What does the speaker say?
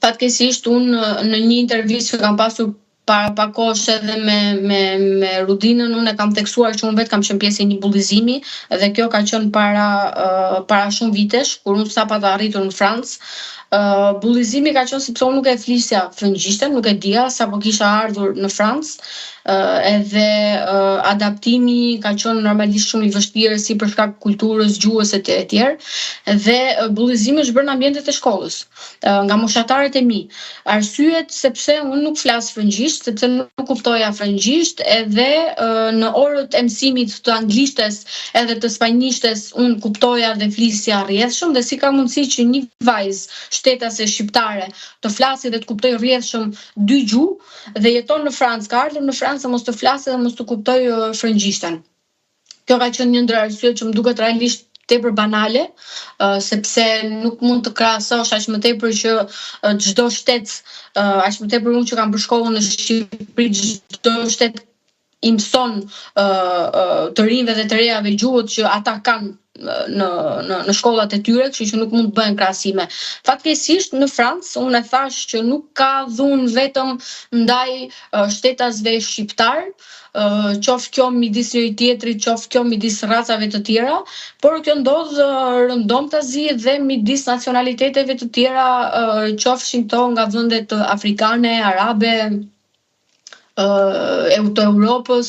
Fatkeqësisht unë në një intervistë që kam pasur para pak kohësh edhe me Rudinën, unë e kam theksuar që unë vetë kam qenë pjesë e një bullizimi dhe kjo ka qenë para shumë vitesh, kur unë sa pa të arritur në Francë. Bullizimi ka qenë sepse unë nuk e flisja frëngjishten, nuk e dija sapo kisha ardhur në Francë, edhe adaptimi ka qenë normalisht shumë i vështirë si për shkak kulturës, gjuhës e tjerë, dhe bullizimi është bërë në ambientet e shkollës, nga moshatarët e mi. Arsyet sepse unë nuk flas frëngjisht, sepse nuk kuptoja frëngjisht, edhe në orët e mësimit të anglishtes edhe të spanjishtes unë kuptoja dhe flisja rrjedhshëm, dhe si ka mundësi që një vajzë shtetase shqiptare të flasë dhe të kuptoj rrjedhshëm dy gjuhë dhe jeton në Francë, ka ardhur në Francë mos të flasë dhe mos të kuptoj frëngjishten. Kjo ka qenë një ndër arsyet që më duket realisht tepër banale, sepse nuk mund të krahasosh aq më tepër që çdo shtet, aq më tepër unë që kam bërë shkollën në Shqipëri, çdo shtet i mëson të rinjve dhe të rejave gjuhët që ata kanë në shkollat e tyre, kështu që nuk mund të bëhen krahasime. Fatkeqësisht në Francë unë e thash që nuk ka dhunë vetëm ndaj shtetasve shqiptar, qoftë kjo midis njëri tjetrit, qoftë kjo midis racave të tjera, por kjo ndodh rëndomtazi dhe midis nacionaliteteve të tjera, qofshin këto nga vendet afrikane, arabe, të Europës,